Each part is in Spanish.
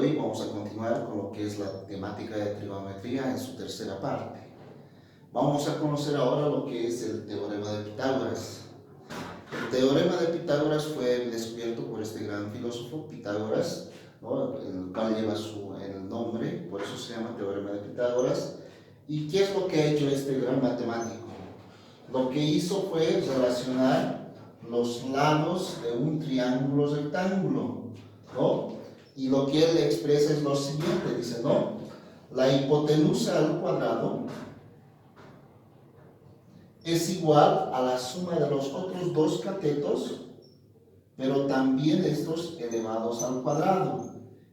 hoy vamos a continuar con lo que es la temática de trigonometría en su tercera parte. Vamos a conocer ahora lo que es el teorema de Pitágoras. El teorema de Pitágoras fue descubierto por este gran filósofo Pitágoras, ¿no? El cual lleva el nombre, por eso se llama teorema de Pitágoras. ¿Y qué es lo que ha hecho este gran matemático? Lo que hizo fue relacionar los lados de un triángulo rectángulo, ¿no? Y lo que él expresa es lo siguiente, dice, ¿no? La hipotenusa al cuadrado es igual a la suma de los otros dos catetos, pero también estos elevados al cuadrado.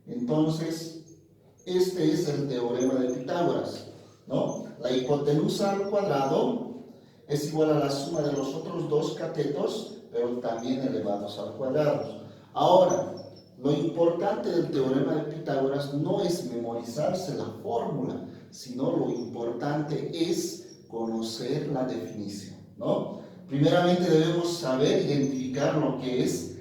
Entonces, este es el teorema de Pitágoras, ¿no? La hipotenusa al cuadrado es igual a la suma de los otros dos catetos, pero también elevados al cuadrado. Ahora, lo importante del teorema de Pitágoras no es memorizarse la fórmula, sino lo importante es conocer la definición, ¿no? Primeramente debemos saber identificar lo que es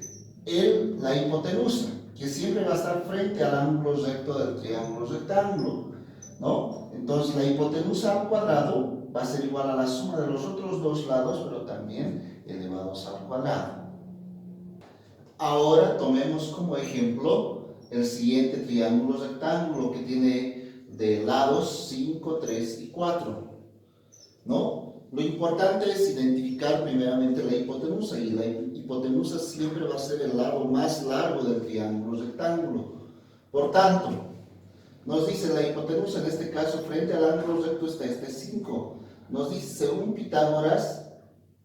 la hipotenusa, que siempre va a estar frente al ángulo recto del triángulo rectángulo, ¿no? Entonces la hipotenusa al cuadrado va a ser igual a la suma de los otros dos lados, pero también elevados al cuadrado. Ahora tomemos como ejemplo el siguiente triángulo rectángulo que tiene de lados 5, 3 y 4, ¿no? Lo importante es identificar primeramente la hipotenusa, y la hipotenusa siempre va a ser el lado más largo del triángulo rectángulo. Por tanto, nos dice la hipotenusa, en este caso frente al ángulo recto está este 5. Nos dice, según Pitágoras,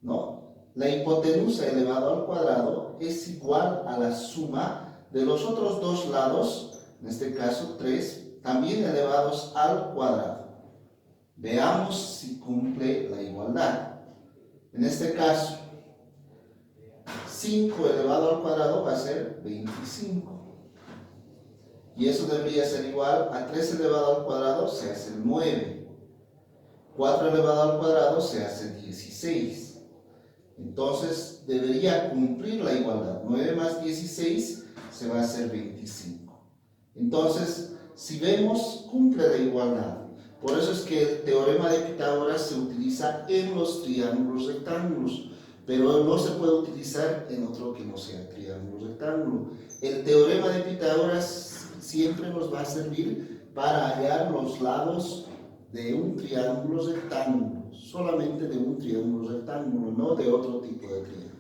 ¿no? La hipotenusa elevado al cuadrado es igual a la suma de los otros dos lados, en este caso 3, también elevados al cuadrado. Veamos si cumple la igualdad. En este caso, 5 elevado al cuadrado va a ser 25. Y eso debería ser igual a 3 elevado al cuadrado, se hace 9. 4 elevado al cuadrado se hace 16. Entonces, debería cumplir la igualdad. 9 más 16 se va a hacer 25. Entonces, si vemos, cumple la igualdad. Por eso es que el teorema de Pitágoras se utiliza en los triángulos rectángulos, pero no se puede utilizar en otro que no sea triángulo rectángulo. El teorema de Pitágoras siempre nos va a servir para hallar los lados de un triángulo rectángulo, solamente de un triángulo rectángulo, no de otro tipo de triángulo.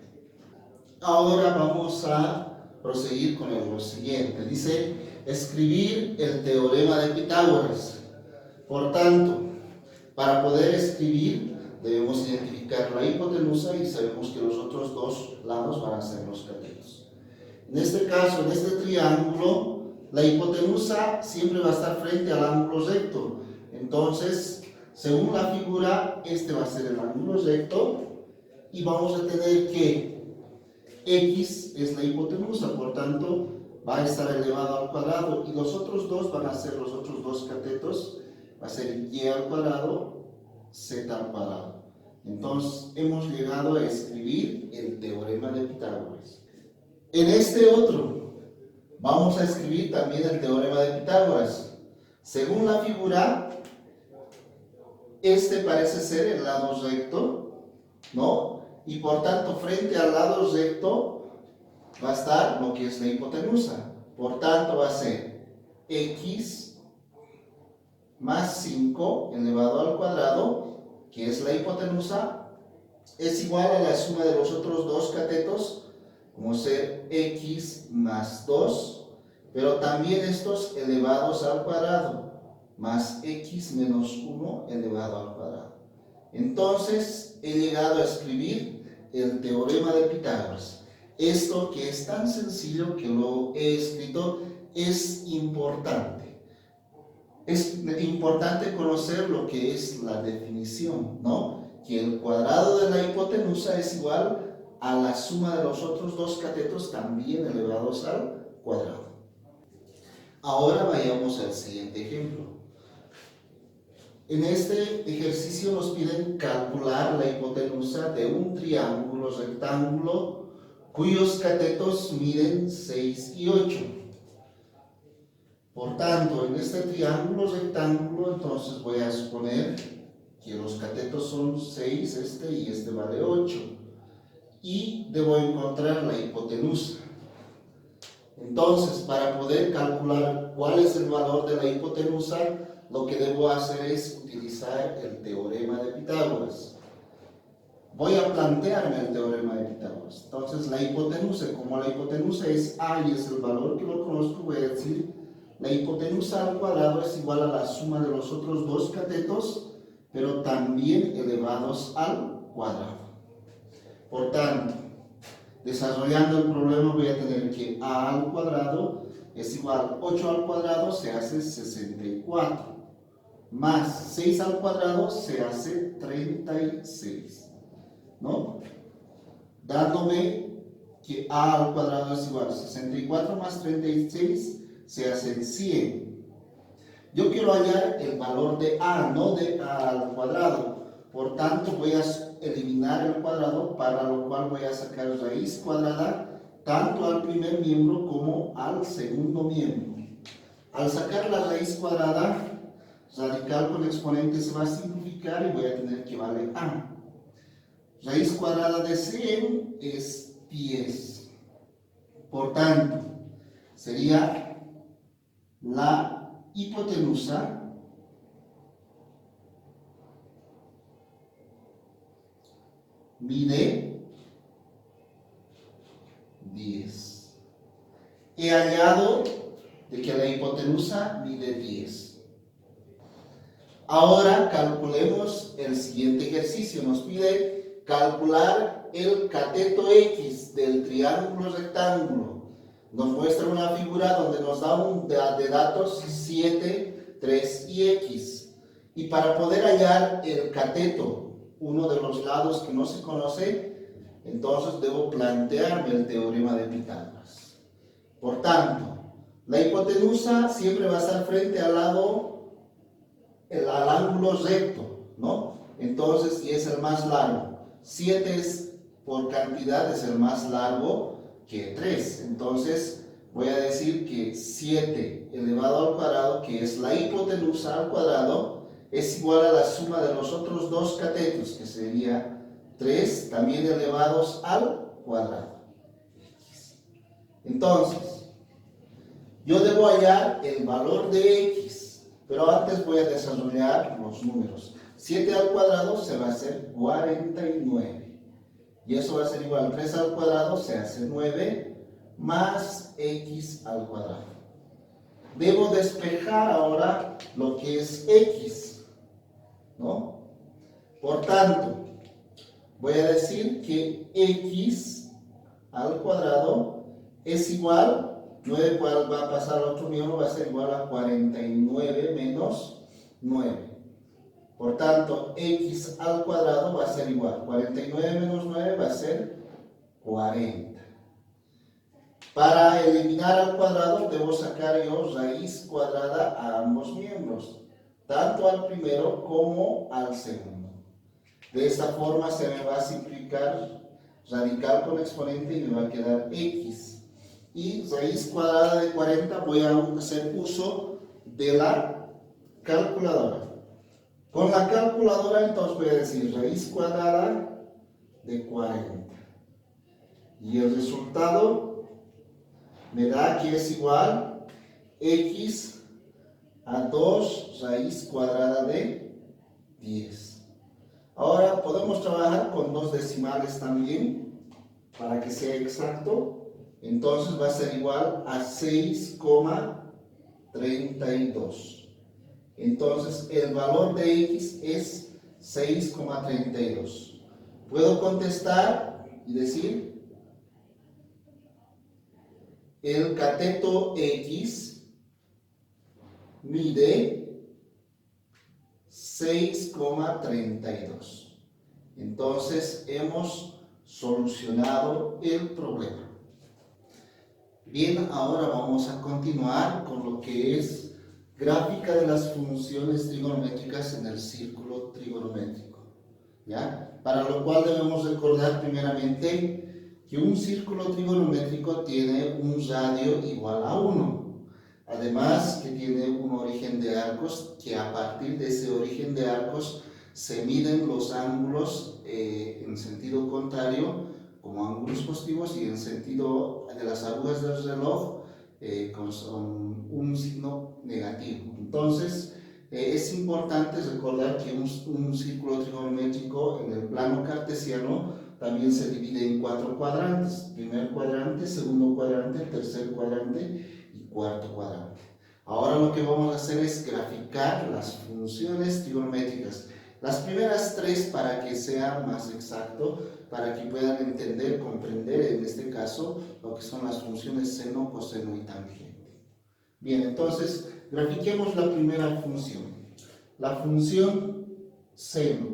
Ahora vamos a proseguir con lo siguiente. Dice, escribir el teorema de Pitágoras. Por tanto, para poder escribir, debemos identificar la hipotenusa y sabemos que los otros dos lados van a ser los catetos. En este caso, en este triángulo, la hipotenusa siempre va a estar frente al ángulo recto. Entonces, según la figura, este va a ser el ángulo recto y vamos a tener que X es la hipotenusa, por tanto, va a estar elevado al cuadrado y los otros dos van a ser los otros dos catetos, va a ser Y al cuadrado, Z al cuadrado. Entonces, hemos llegado a escribir el teorema de Pitágoras. En este otro, vamos a escribir también el teorema de Pitágoras. Según la figura, este parece ser el lado recto, ¿no? Y por tanto, frente al lado recto va a estar lo que es la hipotenusa. Por tanto, va a ser X más 5 elevado al cuadrado, que es la hipotenusa, es igual a la suma de los otros dos catetos, como ser X más 2, pero también estos elevados al cuadrado, más X menos 1 elevado al cuadrado. Entonces, he llegado a escribir el teorema de Pitágoras. Esto que es tan sencillo que lo he escrito es importante. Es importante conocer lo que es la definición, ¿no? Que el cuadrado de la hipotenusa es igual a la suma de los otros dos catetos también elevados al cuadrado. Ahora vayamos al siguiente ejemplo. En este ejercicio nos piden calcular la hipotenusa de un triángulo rectángulo cuyos catetos miden 6 y 8. Por tanto, en este triángulo rectángulo, entonces voy a suponer que los catetos son 6, este y este vale 8. Y debo encontrar la hipotenusa. Entonces, para poder calcular cuál es el valor de la hipotenusa, lo que debo hacer es utilizar el teorema de Pitágoras. Voy a plantearme el teorema de Pitágoras. Entonces, la hipotenusa, como la hipotenusa es A y es el valor que lo conozco, voy a decir la hipotenusa al cuadrado es igual a la suma de los otros dos catetos, pero también elevados al cuadrado. Por tanto, desarrollando el problema voy a tener que A al cuadrado es igual a 8 al cuadrado se hace 64, más 6 al cuadrado se hace 36, ¿no? Dándome que A al cuadrado es igual a 64 más 36 se hace 100. Yo quiero hallar el valor de A, no de A al cuadrado. Por tanto, voy a eliminar el cuadrado, para lo cual voy a sacar raíz cuadrada tanto al primer miembro como al segundo miembro. Al sacar la raíz cuadrada, radical con exponente se va a simplificar y voy a tener que vale A. Raíz cuadrada de 100 es 10. Por tanto, sería la hipotenusa mide 10. He hallado de que la hipotenusa mide 10. Ahora calculemos el siguiente ejercicio. Nos pide calcular el cateto X del triángulo rectángulo. Nos muestra una figura donde nos da de datos 7, 3 y X. Y para poder hallar el cateto, uno de los lados que no se conoce, entonces debo plantearme el teorema de Pitágoras. Por tanto, la hipotenusa siempre va a estar frente al ángulo recto, ¿no? Entonces, y es el más largo. 7 es, por cantidad, es el más largo que 3. Entonces, voy a decir que 7 elevado al cuadrado, que es la hipotenusa al cuadrado, es igual a la suma de los otros dos catetos, que sería 3 también elevados al cuadrado. Entonces, yo debo hallar el valor de X, pero antes voy a desarrollar los números. 7 al cuadrado se va a hacer 49. Y eso va a ser igual, 3 al cuadrado se hace 9, más X al cuadrado. Debo despejar ahora lo que es X, ¿no? Por tanto, voy a decir que X al cuadrado es igual, 9 va a pasar al otro miembro, va a ser igual a 49 menos 9. Por tanto, X al cuadrado va a ser igual, 49 menos 9 va a ser 40. Para eliminar al cuadrado, debo sacar yo raíz cuadrada a ambos miembros, tanto al primero como al segundo. De esta forma se me va a simplificar radical con exponente y me va a quedar X. Y raíz cuadrada de 40 voy a hacer uso de la calculadora. Con la calculadora entonces voy a decir raíz cuadrada de 40. Y el resultado me da que es igual X a 2 raíz cuadrada de 10. Ahora podemos trabajar con dos decimales también para que sea exacto. Entonces va a ser igual a 6,32. Entonces, el valor de X es 6,32. Puedo contestar y decir, el cateto X mide 6,32. Entonces, hemos solucionado el problema. Bien, ahora vamos a continuar con lo que es gráfica de las funciones trigonométricas en el círculo trigonométrico, ¿ya? Para lo cual debemos recordar primeramente que un círculo trigonométrico tiene un radio igual a 1. Además que tiene un origen de arcos, que a partir de ese origen de arcos se miden los ángulos en sentido contrario como ángulos positivos y en sentido de las agujas del reloj con un signo negativo. Entonces, es importante recordar que un círculo trigonométrico en el plano cartesiano también se divide en 4 cuadrantes: primer cuadrante, segundo cuadrante, tercer cuadrante y cuarto cuadrante. Ahora lo que vamos a hacer es graficar las funciones trigonométricas. Las primeras 3 para que sea más exacto, para que puedan entender, comprender en este caso lo que son las funciones seno, coseno y tangente. Bien, entonces grafiquemos la primera función. La función seno.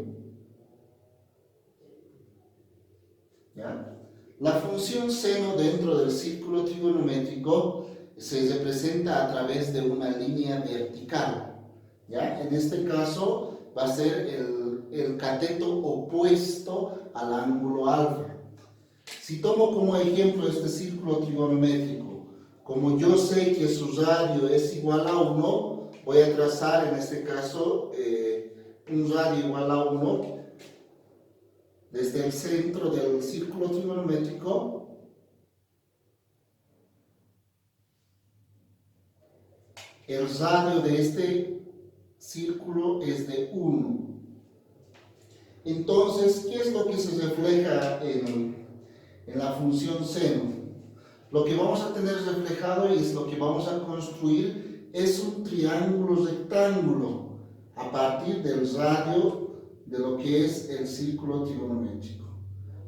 ¿Ya? La función seno dentro del círculo trigonométrico se representa a través de una línea vertical. ¿Ya? En este caso va a ser el cateto opuesto al ángulo alfa. Si tomo como ejemplo este círculo trigonométrico, como yo sé que su radio es igual a 1, voy a trazar en este caso un radio igual a 1 desde el centro del círculo trigonométrico el radio de este círculo es de 1. Entonces, ¿qué es lo que se refleja en la función seno? Lo que vamos a tener reflejado y es lo que vamos a construir es un triángulo rectángulo a partir del radio de lo que es el círculo trigonométrico.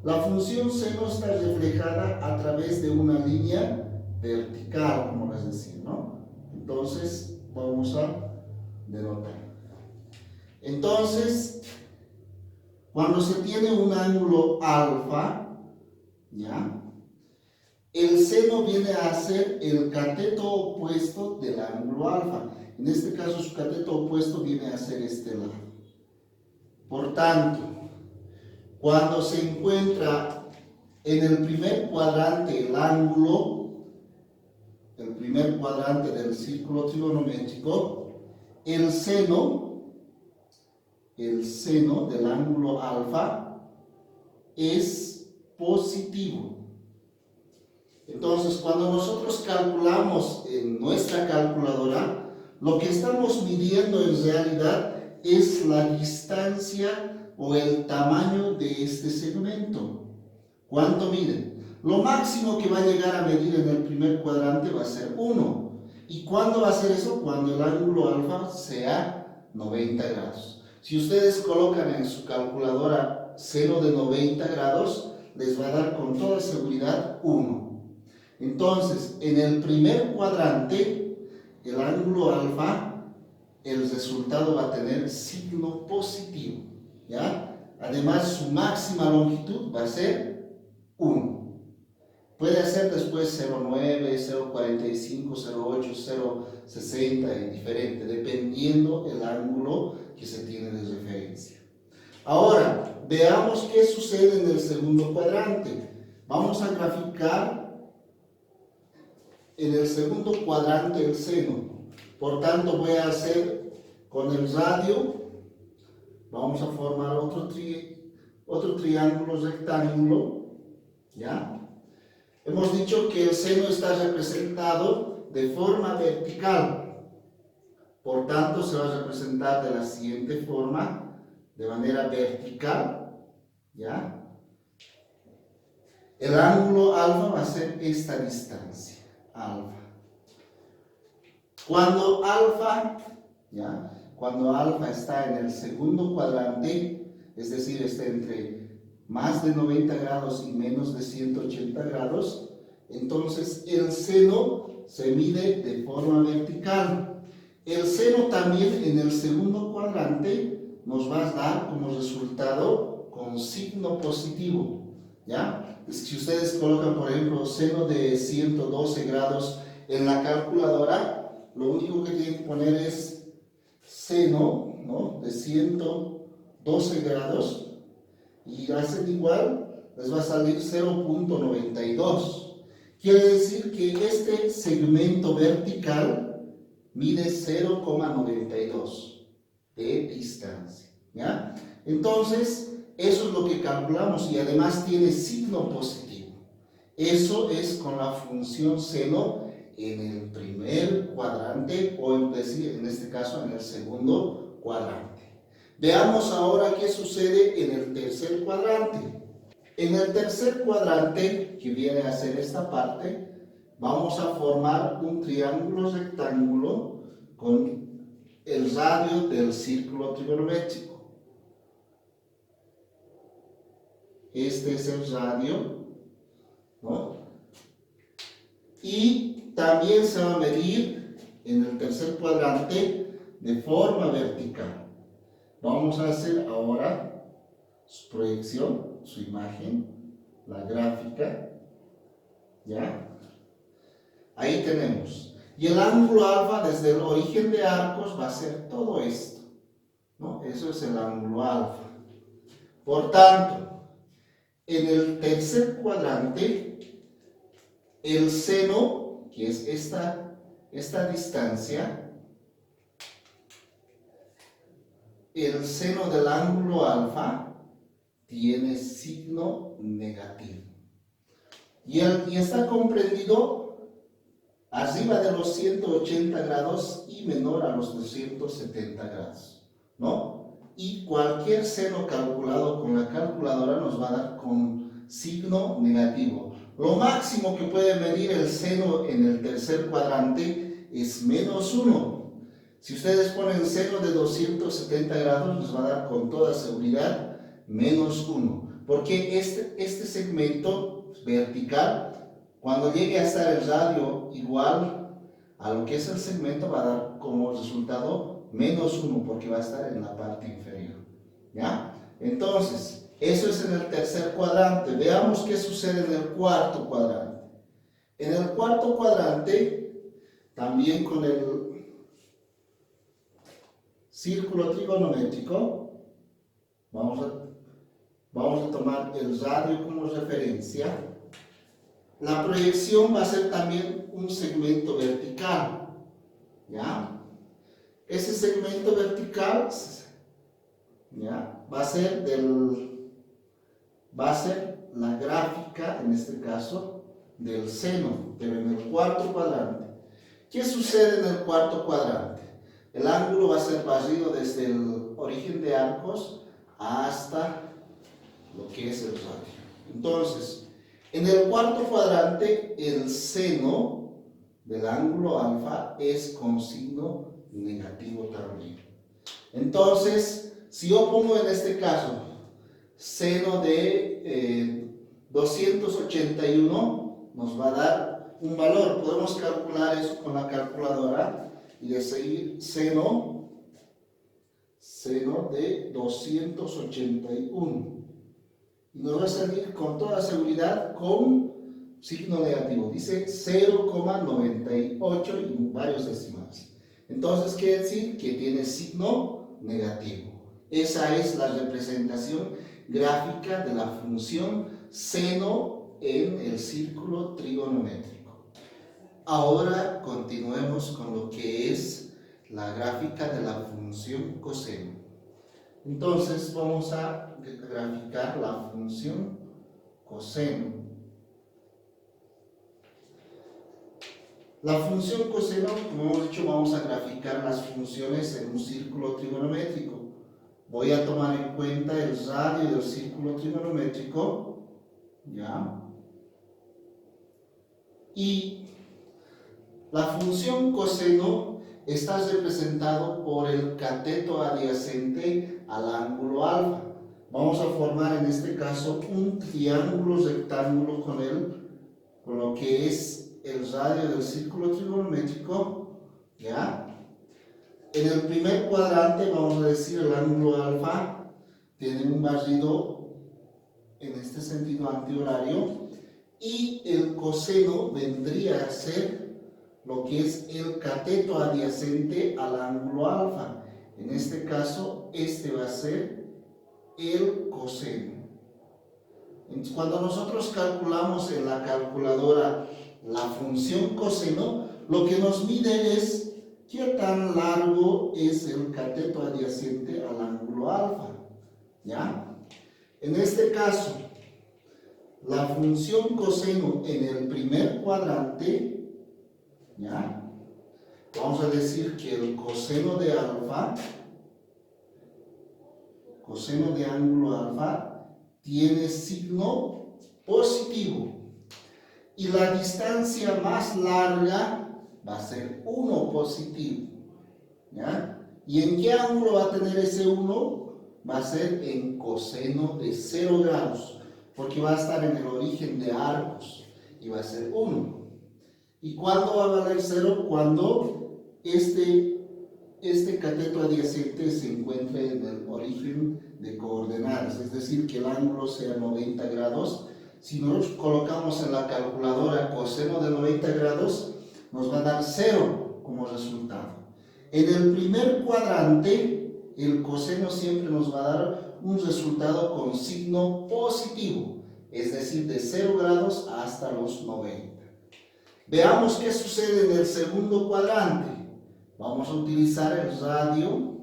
La función seno está reflejada a través de una línea vertical, como les decía, ¿no? Entonces, vamos a denotar. Entonces, cuando se tiene un ángulo alfa, ¿ya? El seno viene a ser el cateto opuesto del ángulo alfa. En este caso, su cateto opuesto viene a ser este lado. Por tanto, cuando se encuentra en el primer cuadrante el ángulo, el primer cuadrante del círculo trigonométrico, el seno del ángulo alfa es positivo. Entonces, cuando nosotros calculamos en nuestra calculadora, lo que estamos midiendo en realidad es la distancia o el tamaño de este segmento. ¿Cuánto mide? Lo máximo que va a llegar a medir en el primer cuadrante va a ser 1. ¿Y cuándo va a ser eso? Cuando el ángulo alfa sea 90 grados. Si ustedes colocan en su calculadora seno de 90 grados, les va a dar con toda seguridad 1. Entonces, en el primer cuadrante, el ángulo alfa, el resultado va a tener signo positivo, ¿ya? Además, su máxima longitud va a ser 1. Puede hacer después 0,9, 0,45, 0,8, 0,60 y diferente, dependiendo el ángulo que se tiene de referencia. Ahora, veamos qué sucede en el segundo cuadrante. Vamos a graficar en el segundo cuadrante el seno. Por tanto, voy a hacer con el radio, vamos a formar otro triángulo rectángulo, ¿ya? Hemos dicho que el seno está representado de forma vertical. Por tanto, se va a representar de la siguiente forma, de manera vertical, ¿ya? El ángulo alfa va a ser esta distancia, alfa. Cuando alfa está en el segundo cuadrante, es decir, está entre más de 90 grados y menos de 180 grados, entonces el seno se mide de forma vertical. El seno también en el segundo cuadrante nos va a dar como resultado con signo positivo, ¿ya? Si ustedes colocan, por ejemplo, seno de 112 grados en la calculadora, lo único que tienen que poner es seno, ¿no?, de 112 grados y hacen igual, les va a salir 0,92. Quiere decir que este segmento vertical mide 0,92 de distancia, ¿ya? Entonces, eso es lo que calculamos y además tiene signo positivo. Eso es con la función seno en el primer cuadrante o en este caso en el segundo cuadrante. Veamos ahora qué sucede en el tercer cuadrante. En el tercer cuadrante, que viene a ser esta parte, vamos a formar un triángulo rectángulo con el radio del círculo trigonométrico. Este es el radio, ¿no? Y también se va a medir en el tercer cuadrante de forma vertical. Vamos a hacer ahora su proyección, su imagen, la gráfica, ¿ya? Ahí tenemos. Y el ángulo alfa desde el origen de arcos va a ser todo esto, ¿no? Eso es el ángulo alfa. Por tanto, en el tercer cuadrante, el seno, que es esta distancia, el seno del ángulo alfa tiene signo negativo. Y está comprendido arriba de los 180 grados y menor a los 270 grados, ¿no? Y cualquier seno calculado con la calculadora nos va a dar con signo negativo. Lo máximo que puede medir el seno en el tercer cuadrante es -1. Si ustedes ponen seno de 270 grados, nos va a dar con toda seguridad -1. Porque este segmento vertical, cuando llegue a estar el radio igual a lo que es el segmento, va a dar como resultado -1 porque va a estar en la parte inferior, ¿ya? Entonces, eso es en el tercer cuadrante. Veamos qué sucede en el cuarto cuadrante. En el cuarto cuadrante, también con el círculo trigonométrico, vamos a tomar el radio como referencia. La proyección va a ser también un segmento vertical, ¿ya? Ese segmento vertical, ¿ya? va a ser la gráfica, en este caso, del seno, pero en el cuarto cuadrante. ¿Qué sucede en el cuarto cuadrante? El ángulo va a ser barrido desde el origen de arcos hasta lo que es el radio. Entonces, en el cuarto cuadrante, el seno del ángulo alfa es con signo negativo también. Entonces, si yo pongo en este caso seno de 281, nos va a dar un valor. Podemos calcular eso con la calculadora y decir seno de 281. Y nos va a salir con toda seguridad con signo negativo. Dice 0,98 y varios decimales. Entonces quiere decir que tiene signo negativo. Esa es la representación gráfica de la función seno en el círculo trigonométrico. Ahora continuemos con lo que es la gráfica de la función coseno. Entonces vamos a graficar la función coseno. La función coseno, como hemos dicho, vamos a graficar las funciones en un círculo trigonométrico. Voy a tomar en cuenta el radio del círculo trigonométrico, ¿ya? Y la función coseno está representado por el cateto adyacente al ángulo alfa. Vamos a formar en este caso un triángulo rectángulo con lo que es el radio del círculo trigonométrico, ¿ya? En el primer cuadrante, vamos a decir, el ángulo alfa tiene un barrido en este sentido antihorario y el coseno vendría a ser lo que es el cateto adyacente al ángulo alfa. En este caso, este va a ser el coseno. Entonces, cuando nosotros calculamos en la calculadora la función coseno, lo que nos mide es qué el cateto adyacente al ángulo alfa. ¿Ya? En este caso, la función coseno en el primer cuadrante, ¿ya? Vamos a decir que el coseno de alfa, coseno de ángulo alfa, tiene signo positivo. Y la distancia más larga va a ser 1 positivo. ¿Ya? ¿Y en qué ángulo va a tener ese 1? Va a ser en coseno de 0 grados, porque va a estar en el origen de arcos y va a ser 1. ¿Y cuándo va a valer 0? Cuando este cateto adyacente se encuentre en el origen de coordenadas, es decir, que el ángulo sea 90 grados. Si nosotros colocamos en la calculadora coseno de 90 grados, nos va a dar 0 como resultado. En el primer cuadrante, el coseno siempre nos va a dar un resultado con signo positivo, es decir, de 0 grados hasta los 90. Veamos qué sucede en el segundo cuadrante. Vamos a utilizar el radio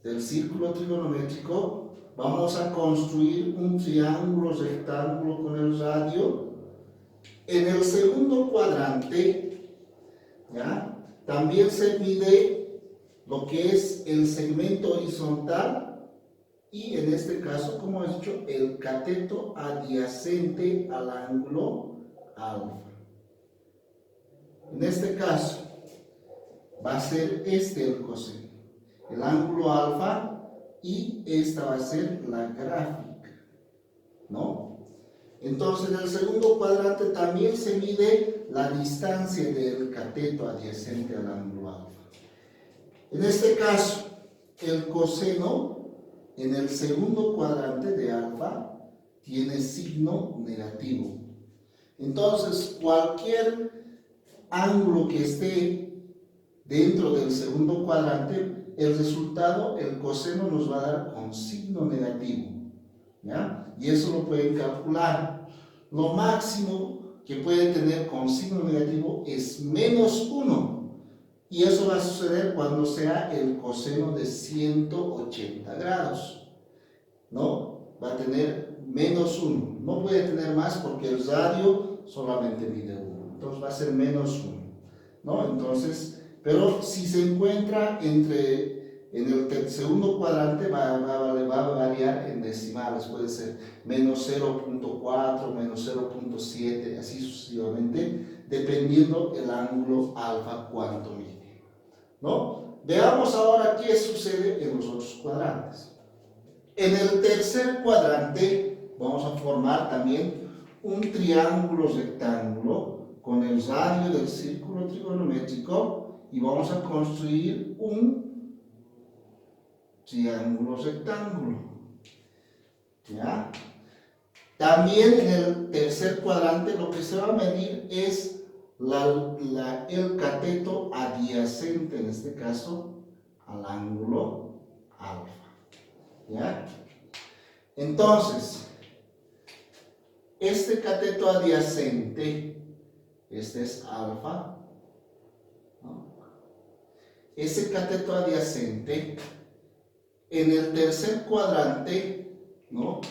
del círculo trigonométrico. Vamos a construir un triángulo rectángulo con el radio. En el segundo cuadrante, ¿ya? También se mide lo que es el segmento horizontal y en este caso, como he dicho, el cateto adyacente al ángulo alfa. En este caso, va a ser el coseno, el ángulo alfa, y esta va a ser la gráfica, ¿no? Entonces, en el segundo cuadrante también se mide la distancia del cateto adyacente al ángulo alfa. En este caso, el coseno en el segundo cuadrante de alfa tiene signo negativo. Entonces, cualquier ángulo que esté dentro del segundo cuadrante, el resultado, el coseno nos va a dar con signo negativo, ¿ya? Y eso lo pueden calcular. Lo máximo que puede tener con signo negativo es menos 1. Y eso va a suceder cuando sea el coseno de 180 grados, ¿no? Va a tener menos 1. No puede tener más porque el radio solamente mide 1. Entonces va a ser menos 1, ¿no? Entonces, pero si se encuentra en el segundo cuadrante va a variar en decimales, puede ser menos 0.4, menos 0.7, así sucesivamente, dependiendo el ángulo alfa cuánto mide, ¿no? Veamos ahora qué sucede en los otros cuadrantes. En el tercer cuadrante vamos a formar también un triángulo rectángulo con el radio del círculo trigonométrico y vamos a construir un triángulo rectángulo. ¿Ya? También en el tercer cuadrante lo que se va a medir es el cateto adyacente, en este caso, al ángulo alfa. ¿Ya? Entonces, este cateto adyacente, este es alfa, ¿no? Ese cateto adyacente, en el tercer cuadrante, ¿no?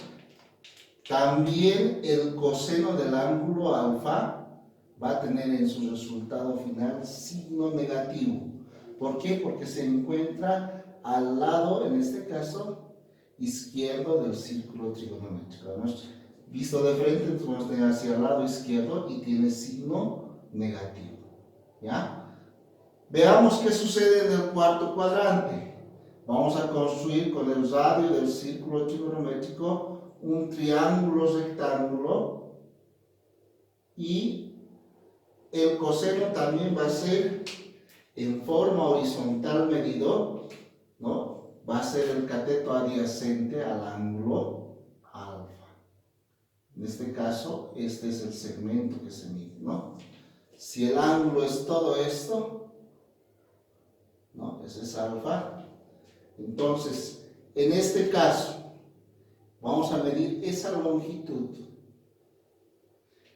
También el coseno del ángulo alfa va a tener en su resultado final signo negativo. ¿Por qué? Porque se encuentra al lado, en este caso, izquierdo del círculo trigonométrico. Visto de frente, entonces hacia el lado izquierdo y tiene signo negativo. ¿Ya? Veamos qué sucede en el cuarto cuadrante. Vamos a construir con el radio del círculo trigonométrico un triángulo rectángulo y el coseno también va a ser en forma horizontal medido, ¿no? Va a ser el cateto adyacente al ángulo alfa. En este caso, este es el segmento que se mide, ¿no? Si el ángulo es todo esto, ¿no? Ese es alfa. Entonces, en este caso, vamos a medir esa longitud.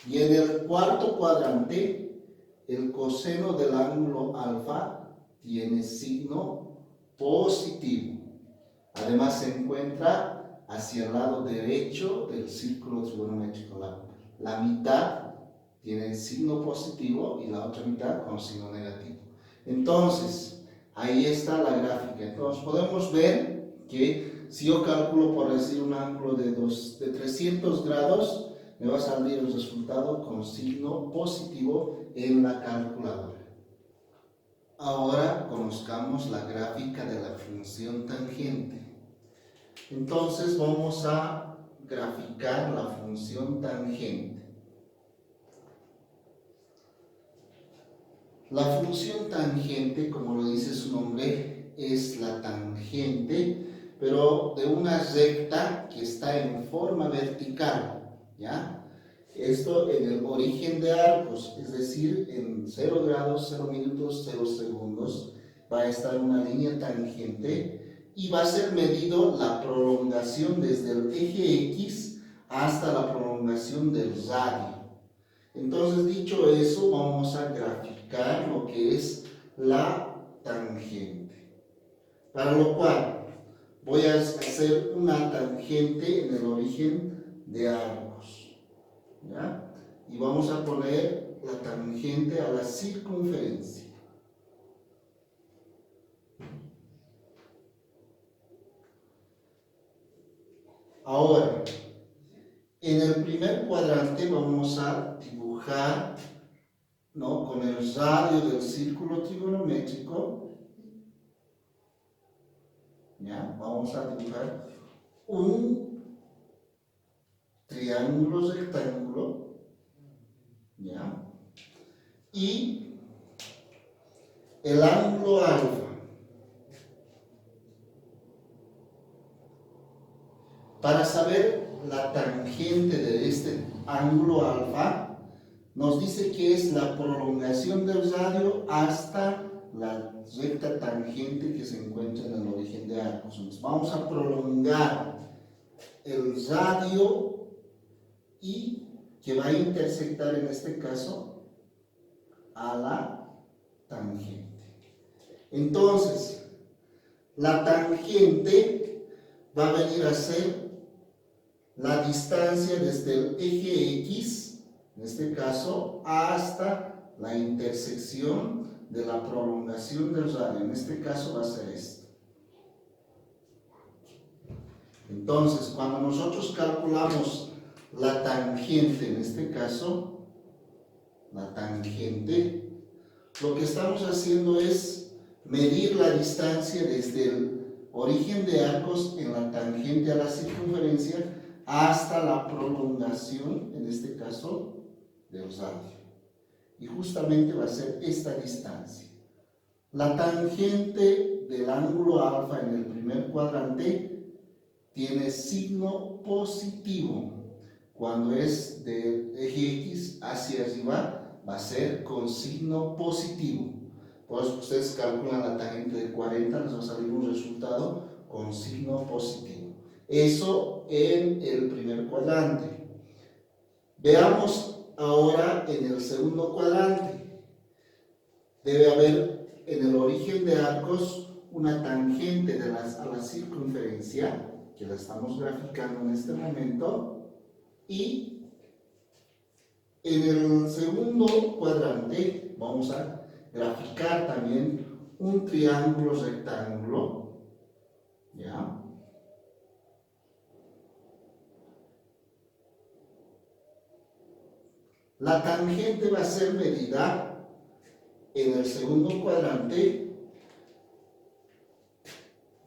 Y en el cuarto cuadrante, el coseno del ángulo alfa tiene signo positivo. Además se encuentra hacia el lado derecho del círculo trigonométrico. La mitad tiene signo positivo y la otra mitad con signo negativo. Entonces, ahí está la gráfica. Entonces podemos ver que si yo calculo, por decir, un ángulo de 300 grados, me va a salir el resultado con signo positivo en la calculadora. Ahora conozcamos la gráfica de la función tangente. Entonces vamos a graficar la función tangente. La función tangente, como lo dice su nombre, es la tangente, pero de una recta que está en forma vertical, ¿ya? Esto en el origen de arcos, es decir, en 0 grados, 0 minutos, 0 segundos, va a estar una línea tangente y va a ser medido la prolongación desde el eje X hasta la prolongación del radio. Entonces, dicho eso, vamos a graficar lo que es la tangente. Para lo cual, voy a hacer una tangente en el origen de arcos, ¿ya? Y vamos a poner la tangente a la circunferencia. Ahora, en el primer cuadrante vamos a dibujar, ¿no?, con el radio del círculo trigonométrico, ¿ya? Vamos a dibujar un triángulo rectángulo, ¿ya? Y el ángulo alfa. Para saber la tangente de este ángulo alfa, nos dice que es la prolongación del radio hasta la recta tangente que se encuentra en el origen de arcos. Entonces vamos a prolongar el radio y que va a intersectar en este caso a la tangente. Entonces, la tangente va a venir a ser la distancia desde el eje X, en este caso, hasta la intersección de la prolongación del radio. En este caso va a ser esto. Entonces, cuando nosotros calculamos la tangente, en este caso, la tangente, lo que estamos haciendo es medir la distancia desde el origen de arcos en la tangente a la circunferencia hasta la prolongación, en este caso, del radio. Y justamente va a ser esta distancia. La tangente del ángulo alfa en el primer cuadrante tiene signo positivo. Cuando es del eje X hacia arriba, va a ser con signo positivo. Por eso ustedes calculan la tangente de 40, les va a salir un resultado con signo positivo. Eso en el primer cuadrante. Veamos ahora en el segundo cuadrante. Debe haber en el origen de arcos una tangente a la circunferencia, que la estamos graficando en este momento, y en el segundo cuadrante vamos a graficar también un triángulo rectángulo, ¿ya? La tangente va a ser medida en el segundo cuadrante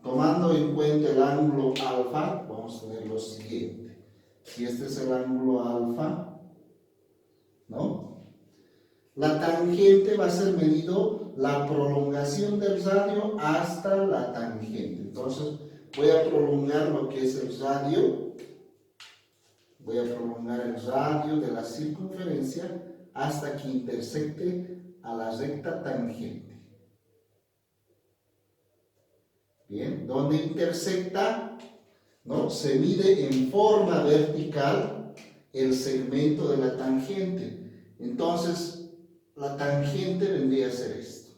tomando en cuenta el ángulo alfa. Vamos a ver lo siguiente. Si este es el ángulo alfa, ¿no? La tangente va a ser medido la prolongación del radio hasta la tangente. Entonces voy a prolongar lo que es el radio. Voy a prolongar el radio de la circunferencia hasta que intersecte a la recta tangente. Bien, donde intersecta, ¿no?, se mide en forma vertical el segmento de la tangente. Entonces, la tangente vendría a ser esto.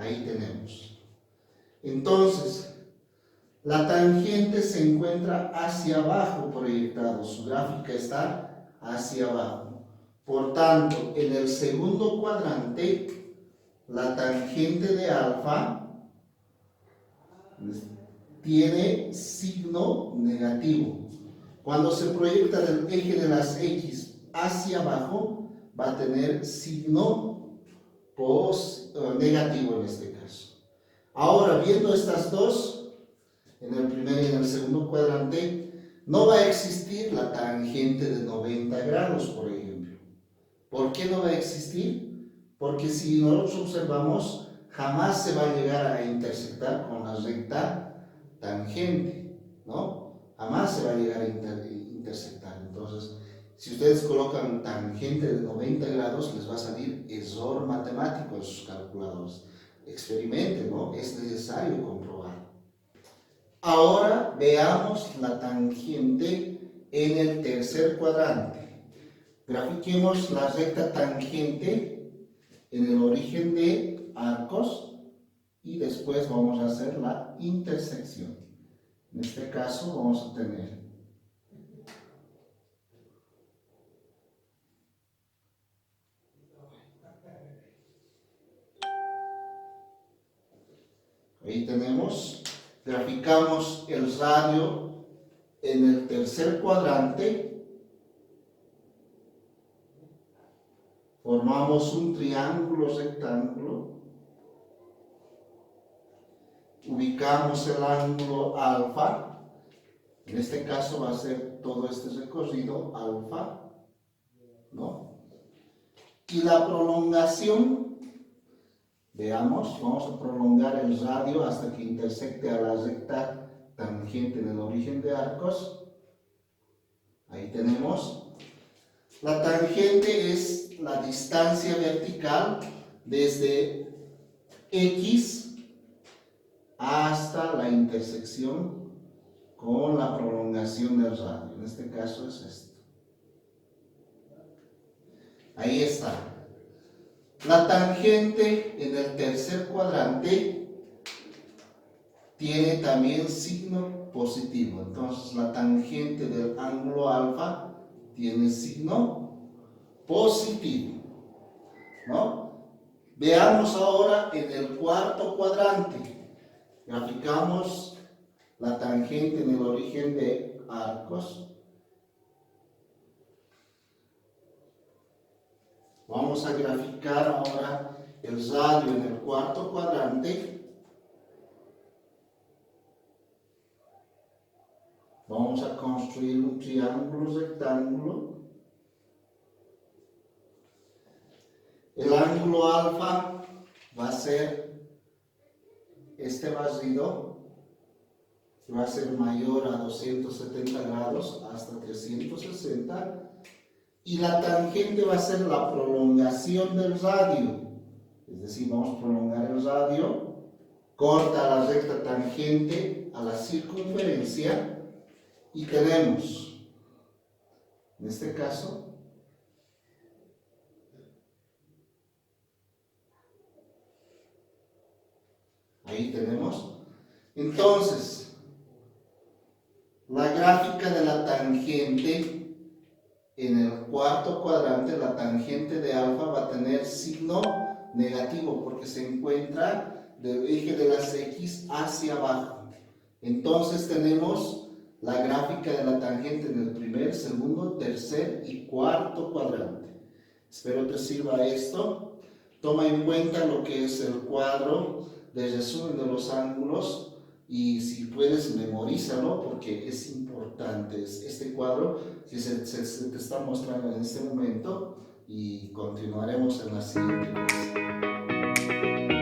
Ahí tenemos. Entonces, la tangente se encuentra hacia abajo proyectado. Su gráfica está hacia abajo. Por tanto, en el segundo cuadrante, la tangente de alfa tiene signo negativo. Cuando se proyecta del eje de las X hacia abajo, va a tener signo negativo en este caso. Ahora, viendo estas dos, en el primer y en el segundo cuadrante, no va a existir la tangente de 90 grados, por ejemplo. ¿Por qué no va a existir? Porque si nosotros observamos, jamás se va a llegar a intersectar con la recta tangente, ¿no? Jamás se va a llegar a intersectar. Entonces, si ustedes colocan tangente de 90 grados, les va a salir error matemático en sus calculadores. Experimenten, ¿no? Es necesario comprobar. Ahora veamos la tangente en el tercer cuadrante. Grafiquemos la recta tangente en el origen de arcos y después vamos a hacer la intersección. En este caso vamos a tener ahí tenemos, graficamos el radio en el tercer cuadrante. Formamos un triángulo rectángulo. Ubicamos el ángulo alfa. En este caso va a ser todo este recorrido alfa, ¿no? Y la prolongación, veamos, vamos a prolongar el radio hasta que intersecte a la recta tangente en el origen de arcos. Ahí tenemos. La tangente es la distancia vertical desde X hasta la intersección con la prolongación del radio. En este caso es esto. Ahí está. La tangente en el tercer cuadrante tiene también signo positivo. Entonces la tangente del ángulo alfa tiene signo positivo, ¿no? Veamos ahora en el cuarto cuadrante. Graficamos la tangente en el origen de arcos. Vamos a graficar ahora el radio en el cuarto cuadrante. Vamos a construir un triángulo rectángulo. El ángulo alfa va a ser este barrido, que va a ser mayor a 270 grados hasta 360. Y la tangente va a ser la prolongación del radio. Es decir, vamos a prolongar el radio, corta la recta tangente a la circunferencia. Y tenemos, en este caso, ahí tenemos. Entonces, la gráfica de la tangente en el cuarto cuadrante, la tangente de alfa va a tener signo negativo porque se encuentra del eje de las X hacia abajo. Entonces tenemos la gráfica de la tangente en el primer, segundo, tercer y cuarto cuadrante. Espero te sirva esto. Toma en cuenta lo que es el cuadro de resumen de los ángulos y si puedes memorízalo porque es importante este cuadro que se te está mostrando en este momento y continuaremos en la siguiente clase.